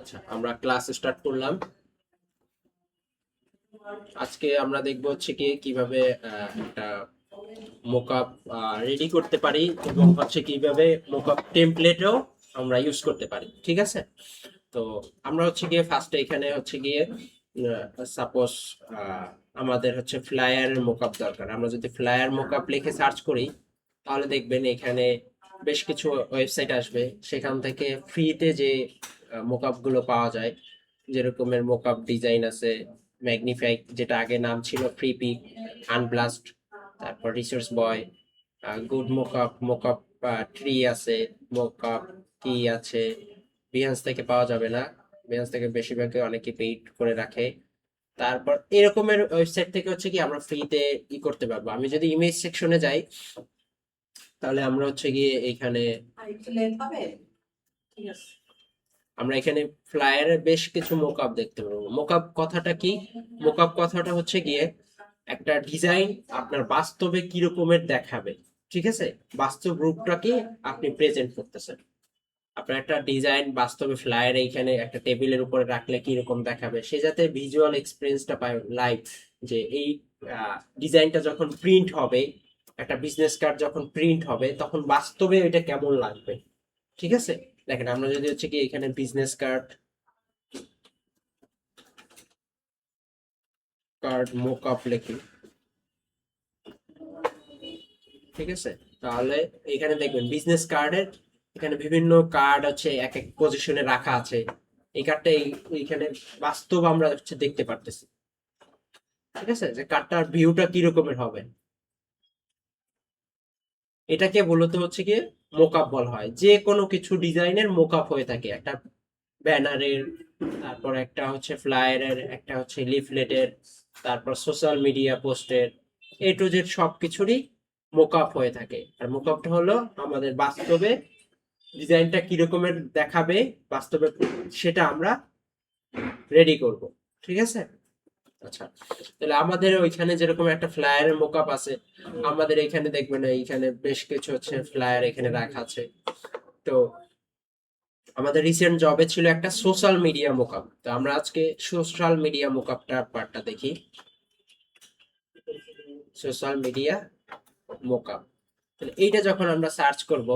আচ্ছা, আমরা class start করলাম। আজকে আমরা দেখবো হচ্ছে কি কিভাবে একটা মোকআপ রেডি করতে পারি এবং হচ্ছে কিভাবে মোকআপ টেমপ্লেটও আমরা ইউজ করতে পারি। ঠিক আছে? তো আমরা হচ্ছে গিয়ে ফার্স্টে এখানে হচ্ছে গিয়ে সাপোজ আমাদের হচ্ছে ফ্লায়ারের মোকআপ দরকার। আমরা যদি ফ্লায়ার মোকআপ লিখে সার্চ করি তাহলে দেখবেন এখানে বেশ কিছু ওয়েবসাইট আসবে। সেখান থেকে ফ্রিতে যে মোকআপ গুলো পাওয়া যায়, যেরকমের মোকআপ ডিজাইন আছে, ম্যাগনিফাই যেটা আগে নাম ছিল ফ্রিপিক, আনব্লাস্ট, তারপর রিসোর্স বয়, গুড মোকআপ, মোকআপ ট্রি আছে, মোকআপ কি আছে। বিহান্স থেকে পাওয়া যাবে না, বিহান্স থেকে বেশিরভাগ অনেকে পেইড করে রাখে। তারপর এরকমের ওয়েবসাইট থেকে হচ্ছে কি আমরা ফ্রিতে করতে পারবো। আমি যদি ইমেজ সেকশনে যাই তাহলে আমরা হচ্ছে গিয়ে এখানে আমরা এখানে ফ্লায়ারে বেশ কিছু মোকআপ দেখতে পারবো। মোকআপ কথাটা কি? মোকআপ কথাটা হচ্ছে গিয়ে একটা ডিজাইন আপনার বাস্তবে কি রকমের দেখাবে। ঠিক আছে? বাস্তব রূপটাকে আপনি প্রেজেন্ট করতেছেন। আপনার একটা ডিজাইন বাস্তবে ফ্লায়ার এইখানে একটা টেবিলের উপরে রাখলে কি রকম দেখাবে, সে যাতে ভিজুয়াল এক্সপিরিয়েন্সটা পায় লাইভ। যে এই ডিজাইনটা যখন প্রিন্ট হবে, একটা বিজনেস কার্ড যখন প্রিন্ট হবে তখন বাস্তবে এটা কেমন লাগবে। ঠিক আছে? দেখেন, আমরা যদি হচ্ছে কি এখানে বিজনেস কার্ড কার্ড মোকআপ লিখি, ঠিক আছে, তাহলে এখানে দেখবেন বিজনেস কার্ডের এখানে বিভিন্ন কার্ড হচ্ছে এক এক পজিশনে রাখা আছে। এই কার্ডটা এইখানে বাস্তব আমরা হচ্ছে দেখতে পারতেছি। ঠিক আছে, যে কার্ডটার ভিউটা কি রকমের হবে। এটাকে মূলত হচ্ছে গিয়ে মোকআপ বলা হয়। যে কোনো কিছু ডিজাইনের মোকআপ হয়ে থাকে, একটা ব্যানারের, তারপর একটা হচ্ছে ফ্লায়ারের, একটা হচ্ছে লিফলেটের, তারপর সোশ্যাল মিডিয়া পোস্টের, এ টু জেড সবকিছুরই মোকআপ হয়ে থাকে। আর মোকআপটা হলো আমাদের বাস্তবে ডিজাইনটা কি রকমের দেখাবে বাস্তবে, সেটা আমরা রেডি করব। ঠিক আছে? আচ্ছা, তাহলে আমাদের ওইখানে যেরকম একটা ফ্লায়ারের মোকআপ আছে, আমাদের এখানে দেখবেন এইখানে বেশ কিছু হচ্ছে ফ্লায়ার এখানে রাখা আছে। তো আমাদের রিসেন্ট জবে ছিল একটা সোশ্যাল মিডিয়া মোকআপ। তো আমরা আজকে সোশ্যাল মিডিয়া মোকআপটার পার্টটা দেখি। সোশ্যাল মিডিয়া মোকআপ, এইটা যখন আমরা সার্চ করব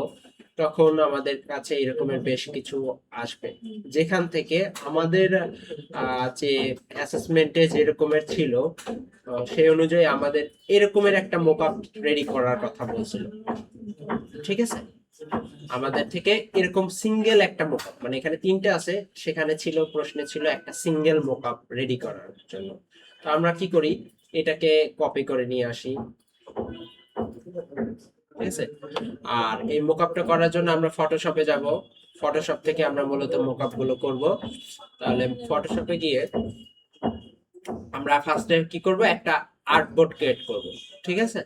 তখন আমাদের কাছে এরকমের বেশ কিছু আসবে, যেখান থেকে আমাদের যে অ্যাসেসমেন্টে যেরকমের ছিল সেই অনুযায়ী আমাদের এরকমের একটা মোকআপ রেডি করার কথা বলছিল। ঠিক আছে? আমাদের থেকে এরকম সিঙ্গেল একটা মোকআপ, মানে এখানে তিনটা আছে, সেখানে ছিল প্রশ্নে ছিল একটা সিঙ্গেল মোকআপ রেডি করার জন্য। তো আমরা কি করি, এটাকে কপি করে নিয়ে আসি। ঠিক আছে? আর এই মোকআপটা করার জন্য আমরা ফটোশপে যাব। ফটোশপ থেকে আমরা মূলত মোকআপ গুলো করব। তাহলে ফটোশপে গিয়ে আমরা ফার্স্টে কি করব, একটা আর্টবোর্ড ক্রিয়েট করব। ঠিক আছে?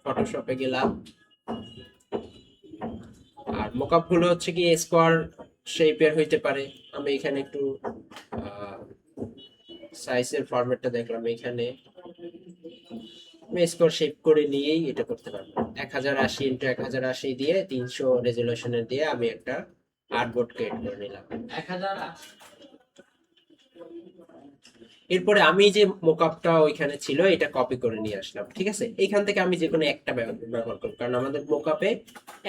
ফটোশপে গেলাম। আর মোকআপ গুলো হচ্ছে কি স্কোয়ার শেপের হইতে পারে। আমি এখানে একটু সাইজের ফরম্যাটটা দেখলাম, এখানে আমি স্কোয়ার শেপ করে নিয়েই এটা করতে পারবো। 1080x1080 দিয়ে 300 রেজলিউশনের দিয়ে আমি একটা আর্টবোর্ড ক্রিয়েট করে নিলাম। এরপরে আমি যে মোকআপটা ওইখানে ছিল এটা কপি করে নিয়ে আসলাম। ঠিক আছে? এইখান থেকে আমি যে কোনো একটা ব্যবহার করব, কারণ আমাদের মোকআপে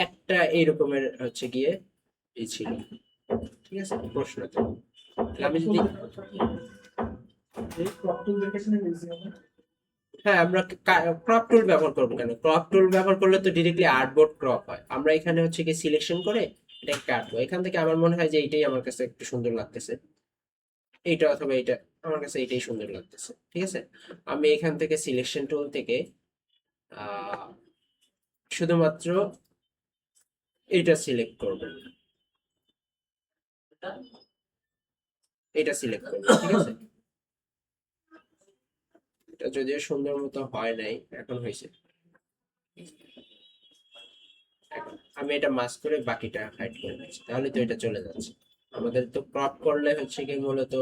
একটা এইরকমের হচ্ছে গিয়ে এই ছিল। ঠিক আছে? প্রশ্ন তো তাহলে আমি যদি হ্যাঁ, আমরা ক্রপ টুল ব্যবহার করবো কেন? ক্রপ টুল ব্যবহার করলে তো ডিরেক্টলি আর্টবোর্ড ক্রপ হয়। আমরা এখানে হচ্ছে কি সিলেকশন করে এটা কাটবো। এখান থেকে আমার মনে হয় যে এইটাই আমার কাছে একটু সুন্দর লাগতেছে, এইটা অথবা এইটা। আমার কাছে এইটাই সুন্দর লাগতেছে। ঠিক আছে? আমি এখান থেকে সিলেকশন টুল থেকে আহ শুধুমাত্র এটা সিলেক্ট করব, এটা সিলেক্ট করব। ঠিক আছে? এটা যদিও সুন্দর মতো হয় নাই, এখন হয়েছে। এখন আমি এটা মাস্ক করে বাকিটা হাইড করে দিচ্ছি, তাহলে তো এটা চলে যাচ্ছে। আমাদের তো ক্রপ করলে হচ্ছে কি মূলত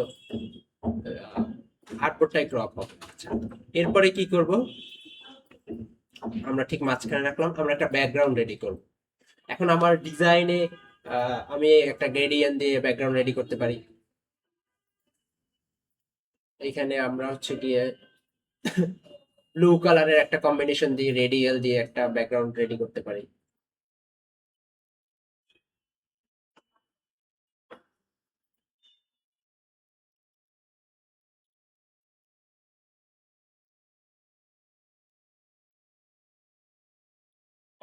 আউটপুটটাই ক্রপ হবে। আচ্ছা, এরপরে কি করব, আমরা ঠিক মাঝখানে রাখলাম, আমরা একটা ব্যাকগ্রাউন্ড রেডি করব। এখন আমার ডিজাইনে আমি একটা গ্রেডিয়েন্ট দিয়ে ব্যাকগ্রাউন্ড রেডি করতে পারি। এখানে আমরা হচ্ছে গিয়ে ব্লু কালারের একটা কম্বিনেশন দিয়ে রেডিয়াল দিয়ে একটা ব্যাকগ্রাউন্ড রেডি করতে পারি।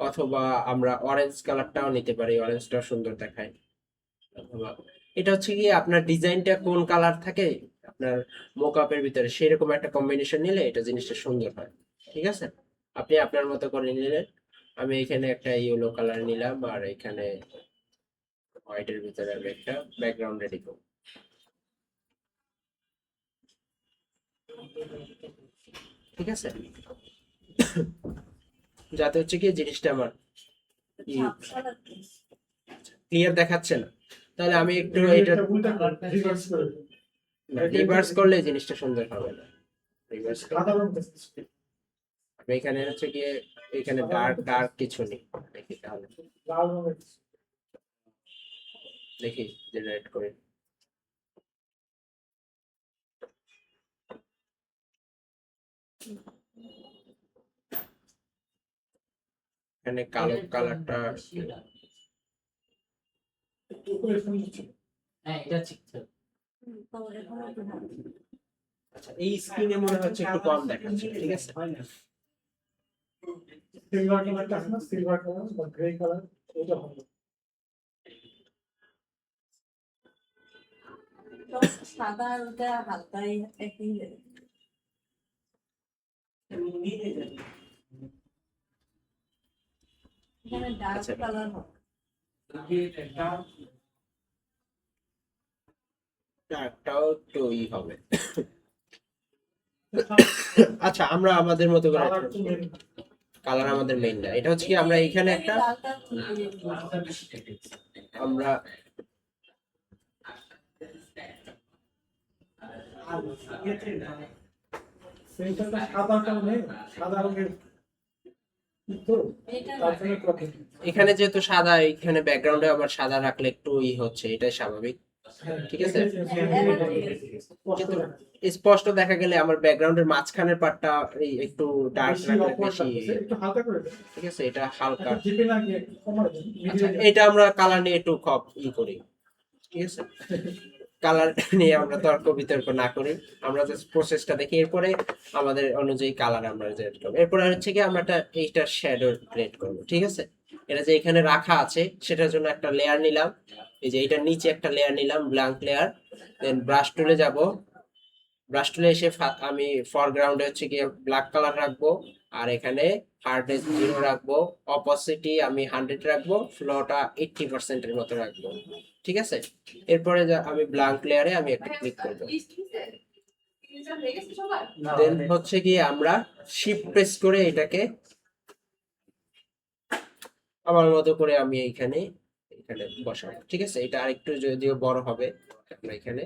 অথবা আমরা অরেঞ্জ কালারটাও নিতে পারি, অরেঞ্জটাও সুন্দর দেখায়। অথবা এটা হচ্ছে কি আপনার ডিজাইনটা কোন কালার থাকে আপনার মোকআপের ভিতরে, সেরকম একটা কম্বিনেশন নিলে এটা জিনিসটা সুন্দর হয়। ঠিক আছে, আপনি আপনার মতো করে নিলেন। আমি এখানে একটা ইয়েলো কালার নিলাম, আর এখানে হোয়াইটের ভিতরে আমি একটা ব্যাকগ্রাউন্ড রেডি করব। ঠিক আছে, যাতে হচ্ছে কি জিনিসটা আমার ক্লিয়ার দেখাচ্ছে না, তাহলে আমি একটু এটা রিভার্স করলে জিনিসটা সুন্দর হবে না। রিভার্স আমি এখানে হচ্ছে গিয়ে এখানে ডার্ক ডার্ক কিছু নেই, দেখি তাহলে দেখি জেনারেট করে। এখানে কালো কালারটা, হ্যাঁ এটা ঠিক তো। আচ্ছা এই স্ক্রিনে মনে হচ্ছে একটু কম দেখাচ্ছে। ঠিক আছে, সিলভার কালারটা আছে না, সিলভার কালার বা গ্রে কালার, ওটা হবে। সাদা ওটা হালকাই একই এখানে ডার্ক আচ্ছা। কালার হবে। ডার্কটাও একটু ই হবে। আচ্ছা আমরা আমাদের মতো করে কালার তো মেন। কালার আমাদের মেইন না, এটা হচ্ছে কি আমরা এখানে একটা আমরা সেইটা সাদাটা নেই, সাদা রঙের তো তার জন্য প্রফিট। এখানে যেহেতু সাদা, এখানে ব্যাকগ্রাউন্ডে আবার সাদা রাখলে একটু ই হচ্ছে, এটাই স্বাভাবিক। ঠিক আছে, কিন্তু স্পষ্ট দেখা গেলে আমার ব্যাকগ্রাউন্ডের মাঝখানের পার্টটা একটু ডার্ক রাখলে বেশি। একটু হালকা করে দেন। ঠিক আছে, এটা হালকা। জিপে না গিয়ে কমায় দেন। আচ্ছা এটা আমরা কালার নিয়ে একটু কম ই করি। ঠিক আছে, কালার নিয়ে আমরা তর্ক বিতর্ক না করি, আমরা জাস্ট প্রসেসটা দেখি, এরপরে আমাদের অনুযায়ী কালার আমরা জেনারেট করব। এরপরে হচ্ছে কি আমরা এইটা শ্যাডো ক্রিয়েট করব। ঠিক আছে, এটা যে এখানে রাখা আছে সেটার জন্য একটা লেয়ার নিলাম, এই যে এটার নিচে একটা লেয়ার নিলাম, ব্ল্যাঙ্ক লেয়ার। দেন ব্রাশ টুলে যাব, ব্রাশ টুলে এসে আমি ফরগ্রাউন্ডে হচ্ছে গিয়ে ব্ল্যাক কালার রাখবো, আর এখানে হার্ডনেস 0 রাখবো, অপসিটি আমি 100 রাখবো, ফ্লোটা 80% এর মতো রাখবো। ঠিক আছে, এরপরে আমি ব্ল্যাঙ্ক লেয়ারে আমি একটা ক্লিক করব। দেন হচ্ছে গিয়ে আমরা শিফট প্রেস করে এটাকে আমার মতো করে আমি এখানে এখানে বসাবো। ঠিক আছে, এটা আরেকটু যদিও বড় হবে, আমরা এখানে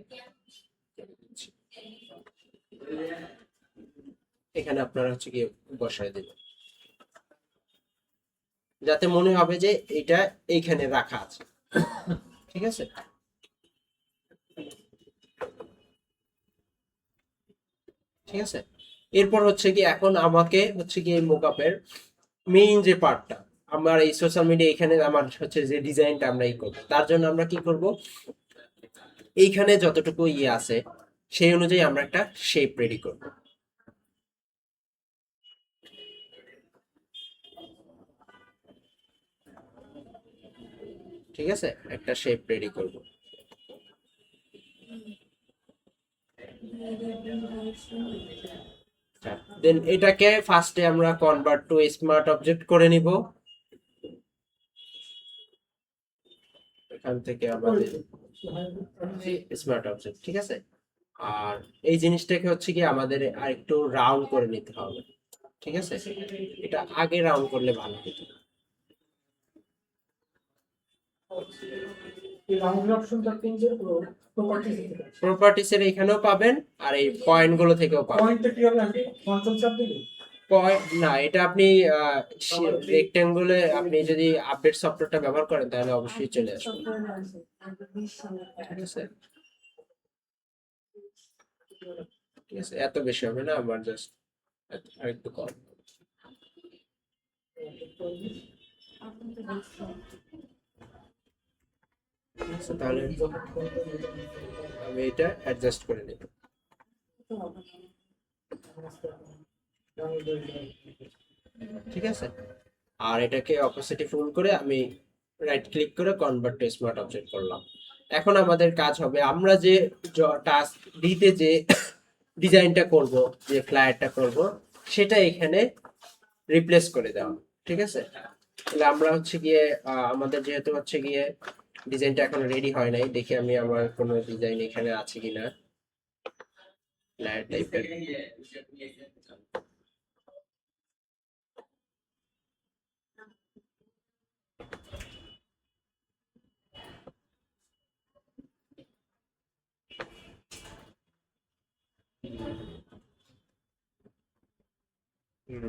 এখানে আপনারা হচ্ছে গিয়ে বসায় দেবেন, যাতে মনে হবে যে এটা এইখানে রাখা আছে। ঠিক আছে, ঠিক আছে, এরপর হচ্ছে কি এখন আমাকে হচ্ছে কি এই মোকআপের মেইন যে পার্টটা, আমার এই সোশ্যাল মিডিয়া এখানে আমার হচ্ছে যে ডিজাইনটা আমরা এই করব, তার জন্য আমরা কি করব, এইখানে যতটুকু ইয়ে আছে সেই অনুযায়ী আমরা একটা শেপ রেডি করব। ঠিক আছে, একটা শেপ রেডি করব। দেন এটাকে ফার্স্টে আমরা কনভার্ট টু স্মার্ট অবজেক্ট করে নিব। এখান থেকে আমাদের স্মার্ট অবজেক্ট। ঠিক আছে, আর এই জিনিসটাকে হচ্ছে কি আমাদের আর একটু রাউন্ড করে নিতে হবে। ঠিক আছে, এটা আগে রাউন্ড করলে ভালো হতো। এই রাউন্ডের অপশনটা কিনছে প্রপার্টিজ থেকে। প্রপার্টিস এর এখানেও পাবেন, আর এই পয়েন্ট গুলো থেকেও পাবেন। পয়েন্টটা কি হবে, আমি কন্ট্রোল চাপ দিলে না, এটা আপনি রেক্টেঙ্গুলে আপনি যদি আপডেট সফটওয়্যারটা ব্যবহার করেন তাহলে অবশ্যই চলে আসবে। সফটওয়্যার আছে, 20 সালের ঠিক আছে, ঠিক আছে, এত বেশি হবে না, আমার জাস্ট আরেকটু কম। আপনি তো দেখছেন। ঠিক আছে, তাহলে আমি এটা অ্যাডজাস্ট করে নেব। তো হবে না। ঠিক আছে, আর এটাকে অপাসিটি ফুল করে আমি রাইট ক্লিক করে কনভার্ট টু স্মার্ট অবজেক্ট করলাম। এখন আমাদের কাজ হবে আমরা যে টাস্ক ডিতে যে ডিজাইনটা করব, যে ফ্লায়ারটা করব, সেটা এখানে রিপ্লেস করে দেওয়া। ঠিক আছে, তাহলে আমরা হচ্ছে গিয়ে আমাদের যেহেতু হচ্ছে গিয়ে ডিজাইনটা এখনো রেডি হয় নাই, দেখি আমি আমার কোনো ডিজাইন এখানে আছে কিনা ফ্লায়ার টাইপের।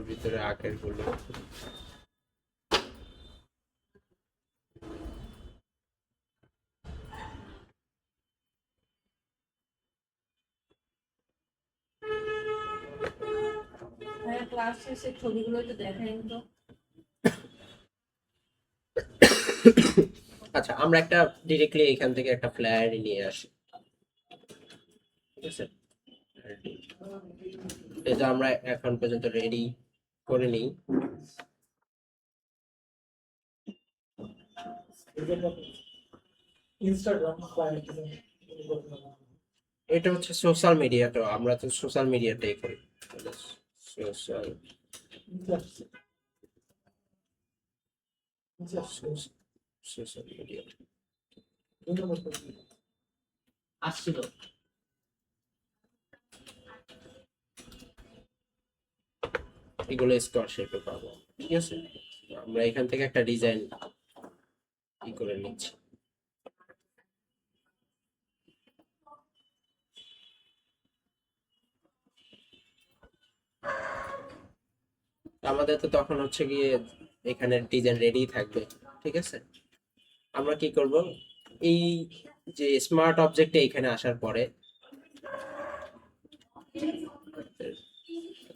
ভিতরে আঁকের গুলো হ্যাঁ, ক্লাস শেষে ছবিগুলো একটু দেখাই তো। আচ্ছা, আমরা একটা ডিরেক্টলি এখান থেকে একটা ফ্লায়ার নিয়ে আসি। ঠিক আছে, এটা আমরা এখন পর্যন্ত রেডি করে নিই। ইনস্টাগ্রাম এটা হচ্ছে সোশ্যাল মিডিয়াটা, আমরা তো সোশ্যাল মিডিয়াটাই করি। সোশ্যাল সোশ্যাল মিডিয়া আসছিল। এগুলো স্কোয়ার শেপে পাবো। ঠিক আছে, আমরা এখান থেকে একটা ডিজাইন করে নিচ্ছি। আমাদের তো তখন হচ্ছে গিয়ে এখানে ডিজাইন রেডি থাকবে। ঠিক আছে, আমরা কি করব, এই যে স্মার্ট অবজেক্টে এখানে আসার পরে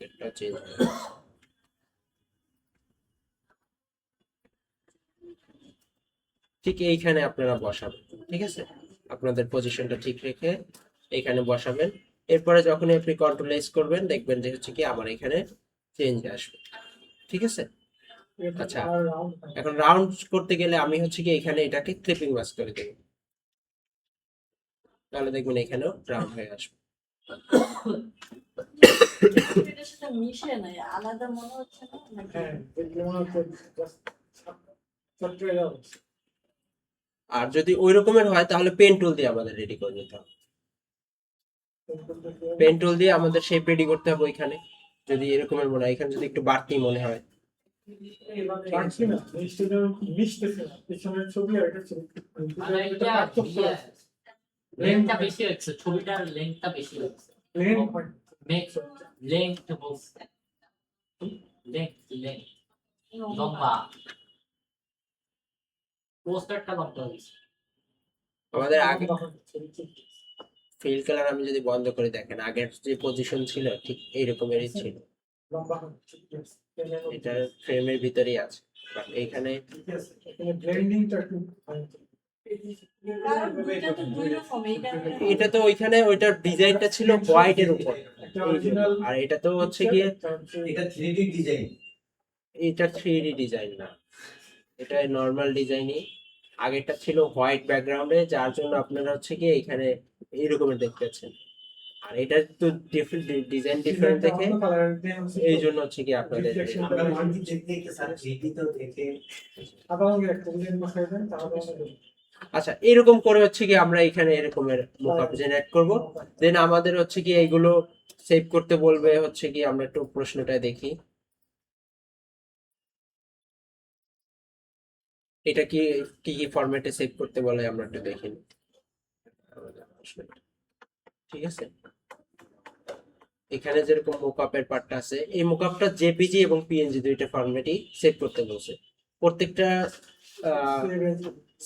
এটা চেঞ্জ ঠিক এইখানে আপনারা বসাবেন। ঠিক আছে, আপনাদের পজিশনটা ঠিক রেখে এখানে বসাবেন। এরপরে যখন আপনি কন্ট্রোল এস করবেন দেখবেন যে হচ্ছে কি আমার এখানে চেঞ্জ আসবে। ঠিক আছে, আচ্ছা, এখন রাউন্ড করতে গেলে আমি হচ্ছে কি এখানে এটাকে ক্লিপিং মাস্ক করে দেব, তাহলে দেখবেন এখানেও রাউন্ড হয়ে আসবে। এটার সাথে মিশে নাই, আলাদা মনে হচ্ছে না নাকি? হ্যাঁ দেখলে মনে হচ্ছে just সফটওয়্যার আর যদি ওই রকমের হয় তাহলে পেন টুল দিয়ে আমাদের রেডি করে নিতে হবে। পেন টুল দিয়ে আমাদের শেপ রেডি করতে হবে ওইখানে, যদি এরকমের মনে হয়, এখানে যদি একটু বাড়তি মনে হয়। পারছি না মিশতেছে না পিছনের ছবি আর এটা ছবি মানে এটা লেন্থটা বেশি হচ্ছে, ছবিটার লেন্থটা বেশি হচ্ছে। মেক লেন্থ বলছে, লেন্থ লম্বা, পোস্টারটা লম্বা হয়েছে। আমাদের আগে ফিল কালার আমি যদি বন্ধ করে দেখেন, আগের যে পজিশন ছিল ঠিক এইরকমেরই ছিল, এটা ফ্রেমের ভিতরেই আছে, বাট এইখানে ব্লেন্ডিংটা একটু কারণ দুইটা তো দুই রকম, এইটা এটা তো ওইখানে ওইটার ডিজাইনটা ছিল হোয়াইট এর উপর, আর এটা তো হচ্ছে গিয়ে এটা 3D ডিজাইন। এটা 3D ডিজাইন না, এটা নর্মাল ডিজাইনই। আগেরটা ছিল হোয়াইট ব্যাকগ্রাউন্ডে, যার জন্য আপনারা হচ্ছে গিয়ে এখানে এইরকমের দেখতে পাচ্ছেন, আর এটা তো ডিফারেন্ট ডিজাইন, ডিফারেন্ট দেখে এই জন্য হচ্ছে কি আপনাদের আমরা মাল্টি দেখতে স্যার 3D তো দেখে আবার একটা ডিজাইন বসাই দেন তাহলে আচ্ছা, এরকম করে হচ্ছে কি আমরা এখানে এরকমের মোকআপ জেনারেট করব। দেন আমাদের হচ্ছে কি এইগুলো সেভ করতে বলবে, হচ্ছে কি আমরা একটু প্রশ্নটা দেখি, এটা কি কি কি ফরম্যাটে সেভ করতে বলে আমরা একটু দেখি। ঠিক আছে, এখানে যেরকম মোকআপের পার্টটা আছে, এই মোকআপটা জেপিজি এবং পিএনজি দুইটা ফরম্যাটই সেভ করতে বলছে। প্রত্যেকটা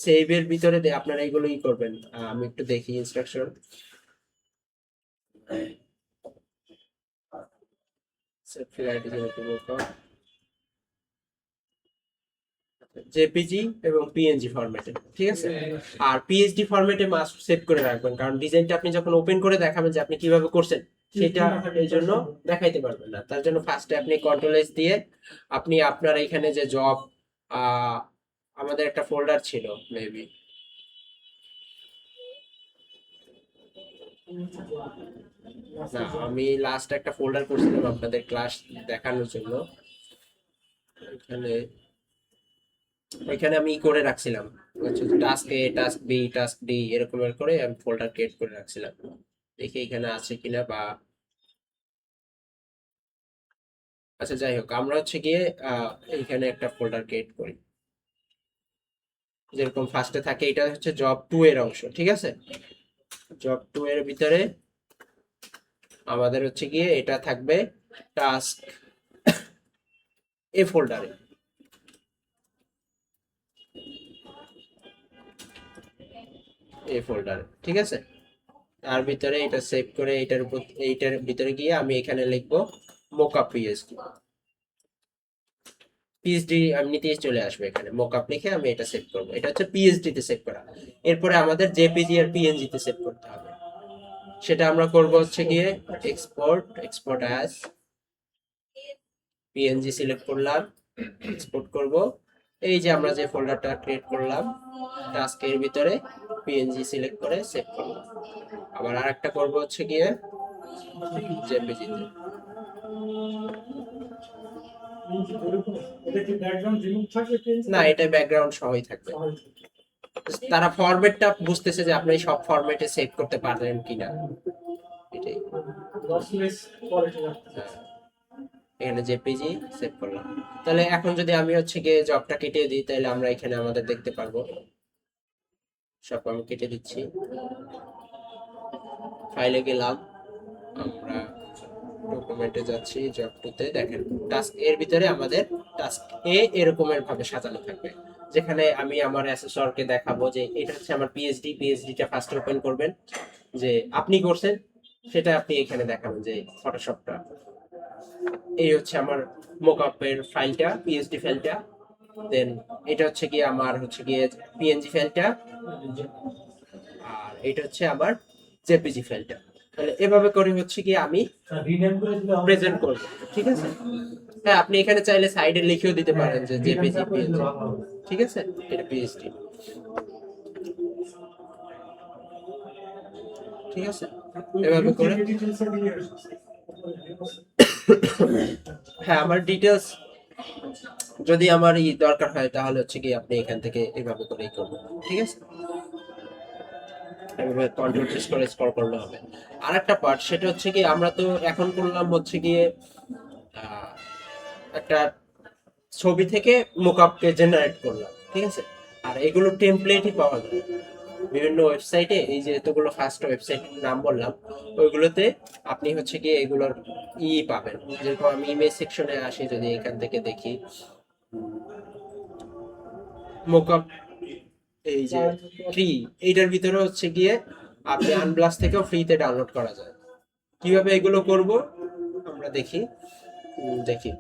সেভের ভিতরে আপনারা এগুলো ই করবেন। আমি একটু দেখি ইনস্ট্রাকশন। জেপিজি এবং পিএনজি ফরম্যাটে, ঠিক আছে। আর পিএইচডি ফরম্যাটে মাস্ট সেভ করে রাখবেন, কারণ ডিজাইনটা আপনি যখন ওপেন করে দেখাবেন যে আপনি কিভাবে করছেন, সেটা এই জন্য দেখাইতে পারবেন না। তার জন্য ফার্স্টে আপনি কন্ট্রোল এস দিয়ে আপনি আপনার এখানে যে জব, আমাদের একটা ফোল্ডার ছিল মেবি, না আমি লাস্ট একটা ফোল্ডার করছিলাম আপনাদের ক্লাস দেখানোর জন্য। এখানে ওইখানে আমি করে রাখছিলাম টাস্ক এ, টাস্ক বি, টাস্ক ডি এরকম করে আমি ফোল্ডার ক্রিয়েট করে রাখছিলাম। দেখি এখানে আছে কিনা বা, আচ্ছা যাই হোক, আমরা হচ্ছে গিয়ে এইখানে একটা ফোল্ডার ক্রিয়েট করি। যেরকম ফার্স্টে থাকে, এটা হচ্ছে জব 2 এর অংশ, ঠিক আছে। জব 2 এর ভিতরে আমাদের হচ্ছে গিয়ে এটা থাকবে টাস্ক এ ফোল্ডারে, এই ফোল্ডারে, ঠিক আছে। তার ভিতরে এটা সেভ করে এইটার ভিতরে গিয়ে আমি এখানে লিখবো মোকআপ পিএইচডি। পিএইচডি এমনিতেই চলে আসবে এখানে, মোকআপ লিখে আমি এটা সেভ করব। এটা হচ্ছে পিএইচডি তে সেভ করা। এরপরে আমাদের জেপিজি আর পিএনজি তে সেভ করতে হবে। সেটা আমরা করব হচ্ছে গিয়ে এক্সপোর্ট অ্যাজ পিএনজি সিলেক্ট করলাম, এক্সপোর্ট করব। এই যে আমরা যে ফোল্ডারটা ক্রিয়েট করলাম টাস্কের ভিতরে, পিএনজি সিলেক্ট করে সেভ করলাম। আবার আরেকটা করব হচ্ছে গিয়ে জেপিজি তে। এটা কি ব্যাকগ্রাউন্ড রিমুভ থাকবে? না, এটা ব্যাকগ্রাউন্ড সহই থাকবে। তারা ফরম্যাটটা বুঝতেছে যে আপনি সব ফরম্যাটে সেভ করতে পারবেন কিনা, এটাই। লসলেস কোয়ালিটি রাখতে হ্যাঁ, এখানে জেপিজি সেভ করলাম। তাহলে এখন যদি আমি হচ্ছে গিয়ে জবটা কেটে দিই, তাহলে আমরা এখানে আমাদের দেখতে পারবো। সব আমি কেটে দিচ্ছি, ফাইলে গেলাম, আমরা ডকুমেন্টে যাচ্ছি, জব 2 তে দেখেন টাস্ক এর ভিতরে আমাদের টাস্ক এ এরকমের ভাবে সাজানো থাকবে, যেখানে আমি আমার অ্যাসেসরকে দেখাবো যে এটা হচ্ছে আমার পিএইচডিটা ফার্স্ট ওপেন করবেন, যে আপনি করছেন সেটা আপনি এখানে দেখাবেন যে ফটোশপটা। এই হচ্ছে আমার মোকআপের ফাইলটা, পিএইচডি ফাইলটা। দেন এটা হচ্ছে গিয়ে আমার হচ্ছে গিয়ে পিএনজি ফাইলটা, আর এটা হচ্ছে আমার জেপিজি ফাইলটা। তাহলে এভাবে করে হচ্ছে গিয়ে আমি রিনেম করে দিলে হবে। প্রেজেন্ট করব, ঠিক আছে। হ্যাঁ, আপনি এখানে চাইলে সাইডে লিখেও দিতে পারেন যে জেপিজি রিনেম করে দিলে পিএনজি, ভালো হবে। ঠিক আছে। এটা পিএইচডি, ঠিক আছে। এভাবে করে ডিটেইলস দিয়ে হ্যাঁ, আমার ডিটেলস যদি আমার দরকার হয়, তাহলে হচ্ছে কি আপনি এখান থেকে এভাবে করেই করবেন, ঠিক আছে। এভাবে কন্ট্রোল প্রেস করে স্ক্রল করলে হবে। আর একটা পার্ট, সেটা হচ্ছে কি আমরা তো এখন করলাম হচ্ছে গিয়ে একটা ছবি থেকে মোকআপকে জেনারেট করলাম, ঠিক আছে। আর এগুলো টেমপ্লেটই পাওয়া যায় বিভিন্ন ওয়েবসাইটে। এই যে এতগুলো ফার্স্ট ওয়েবসাইট নাম বললাম, ওইগুলোতে আপনি হচ্ছে গিয়ে এগুলোর পাবেন। যেরকম আমি ইমেজ সেকশনে আসি, যদি এখান থেকে দেখি মোকআপ, এই যে ফ্রি, এইটার ভিতরে হচ্ছে গিয়ে আপনি আনব্লাস থেকেও ফ্রিতে ডাউনলোড করা যায়। কিভাবে এগুলো করব আমরা দেখি। দেখি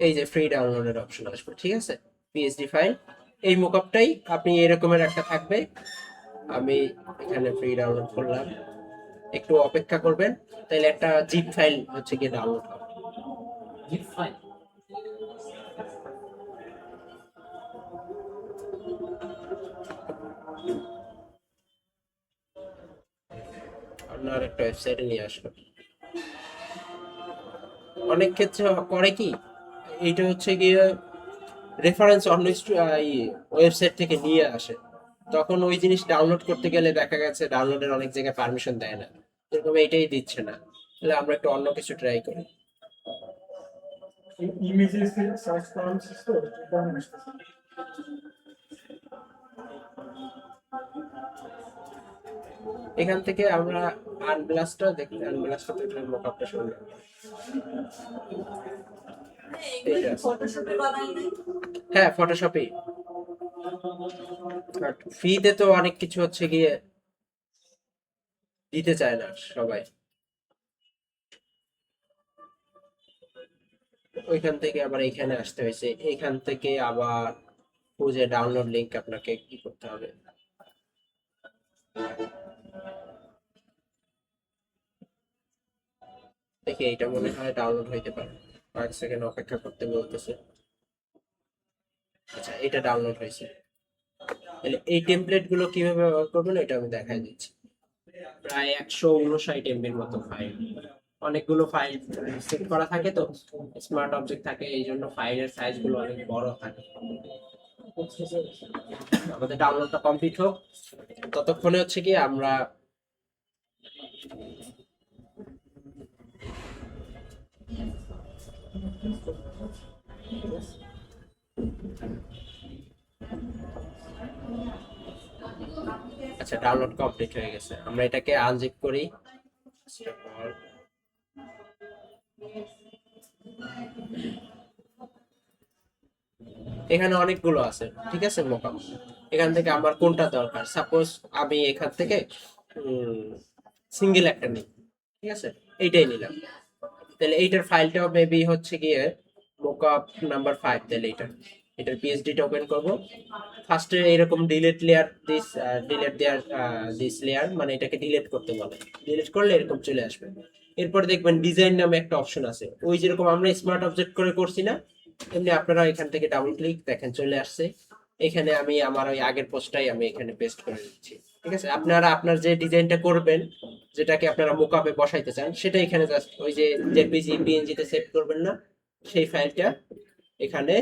এই যে ফ্রি ডাউনলোডের অপশন আসবে, ঠিক আছে। পিএইচডি ফাইল, এই মোকআপটাই আপনি এরকমের একটা থাকবে। আমি এখানে ফ্রি ডাউনলোড করলাম, একটু অপেক্ষা করবেন, তাহলে একটা জিপ ফাইল হচ্ছে গিয়ে ডাউনলোড হবে। Zip file. আপনার একটা ওয়েবসাইটে নিয়ে আসলো। অনেক ক্ষেত্রে করে কি, এইটা হচ্ছে গিয়ে রেফারেন্স অন্য ওয়েবসাইট থেকে নিয়ে আসে, তখন ওই জিনিস ডাউনলোড করতে গেলে দেখা গেছে ডাউনলোডের অনেক জায়গায় পারমিশন দেয় না, এরকম এইটাই দিচ্ছে না। তাহলে আমরা একটু অন্য কিছু ট্রাই করি। ইমেজেস সার্চ করার চেষ্টা করতে এখান থেকে আমরা আনব্লাস্টটা দেখতে, আনব্লাস্টটা দেখলে মোকআপটা সুন্দর। এগুলো ফটোশপে বানাই নাই? হ্যাঁ, ফটোশপে। ফ্রিতে তো অনেক কিছু হচ্ছে গিয়ে দিতে চায় না সবাই। ওইখান থেকে আবার এখানে আসতে হয়েছে, এখান থেকে আবার খুঁজে ডাউনলোড লিংক আপনাকে কি করতে হবে। দেখি এইটা মনে হয় ডাউনলোড হইতে পারে, কয়েক সেকেন্ড অপেক্ষা করতে বলতেছে। আচ্ছা, এটা ডাউনলোড হয়েছে। তাহলে এই টেমপ্লেট গুলো কিভাবে ব্যবহার করবেন এটা আমি দেখাই দিচ্ছি। প্রায় 159 এমবির মতো ফাইল, অনেকগুলো ফাইল সেট করা থাকে, তো স্মার্ট অবজেক্ট থাকে, এই জন্য ফাইলের সাইজ গুলো অনেক বড় থাকে। আমাদের ডাউনলোডটা কমপ্লিট হোক, ততক্ষণে হচ্ছে কি আমরা আচ্ছা, ডাউনলোড কমপ্লিট হয়ে গেছে। আমরা এটাকে আনজিপ করি। এখানে অনেকগুলো আছে, ঠিক আছে মোকআপ। এখান থেকে আমার কোনটা দরকার, সাপোজ আমি এখান থেকে সিঙ্গেল একটা নিই, ঠিক আছে, এইটাই নিলাম। তাহলে এইটার ফাইলটাও মেবি হচ্ছে গিয়ে মোকআপ নাম্বার 5। তাহলে এটার পিএইচডিটা ওপেন করব। ফার্স্টে এরকম ডিলিট লেয়ার দিস লেয়ার, মানে এটাকে ডিলিট করতে বলে। ডিলিট করলে এরকম চলে আসবে। এরপর দেখবেন ডিজাইন নামে একটা অপশন আছে, ওই যেরকম আমরা স্মার্ট অবজেক্ট করে করছি না, এমনি আপনারা এখান থেকে ডাবল ক্লিক, দেখেন চলে আসছে। এখানে আমি আমার ওই আগের পোস্টটাই আমি এখানে পেস্ট করে দিচ্ছি, ঠিক আছে। আপনারা আপনার যে ডিজাইনটা করবেন, যেটাকে আপনারা মোকআপে বসাইতে চান, সেটা এখানে জাস্ট ওই যে জেপিজি পিএনজি তে সেভ করবেন না, সেই ফাইলটা এখানে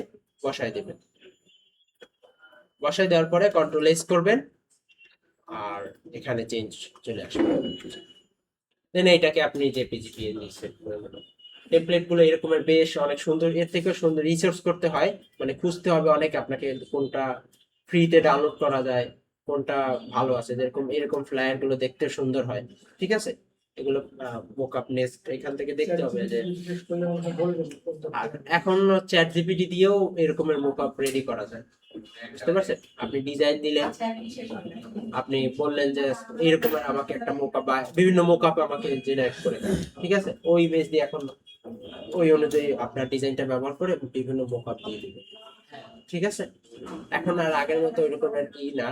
বসাই দেবেন। বসাই দেওয়ার পরে কন্ট্রোল এস করবেন, আর এখানে চেঞ্জ চলে আসবে। দেন এটাকে আপনি জেপিজি পিএনজি সেভ করে দেবেন। টেমপ্লেট গুলো এরকমের বেশ অনেক সুন্দর, এর থেকেও সুন্দর রিসার্চ করতে হয়, মানে খুঁজতে হবে অনেক আপনাকে কোনটা ফ্রিতে ডাউনলোড করা যায়, কোনটা ভালো আছে। যেরকম এরকম ফ্লায়ার গুলো দেখতে সুন্দর হয়, ঠিক আছে। এগুলো মোকআপ নেস্ট এখান থেকে দেখতে হবে যে। আর এখন চ্যাট জিপিটি দিয়েও এরকমের মোকআপ রেডি করা যায়, বুঝতে পারছেন। আপনি ডিজাইন দিলেন, আচ্ছা, কিসের সঙ্গে? আপনি বললেন যে এরকমের আমাকে একটা মোকআপ বা বিভিন্ন মোকআপ আমাকে জেনারেট করে দেন, ঠিক আছে। ওই ইমেজ দিয়ে এখন ওই অনুযায়ী আপনার ডিজাইনটা ব্যবহার করে বিভিন্ন মোকআপ দিয়ে দিবেন, ঠিক আছে। এখন আর আগের মতো ওই রকমের ই না,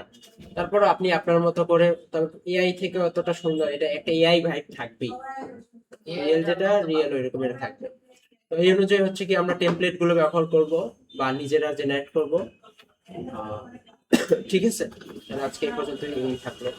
তারপর আপনি আপনার মতো করে। তবে এআই থেকে অতটা সুন্দর, এটা একটা এআই ভাইব থাকবেই, রিয়েল যেটা রিয়েল ওই রকমের থাকবে। তো এই অনুযায়ী হচ্ছে কি আমরা টেমপ্লেট গুলো ব্যবহার করব বা নিজেরা জেনারেট করব। ঠিক আছে, আজকে এই পর্যন্তই থাকলো।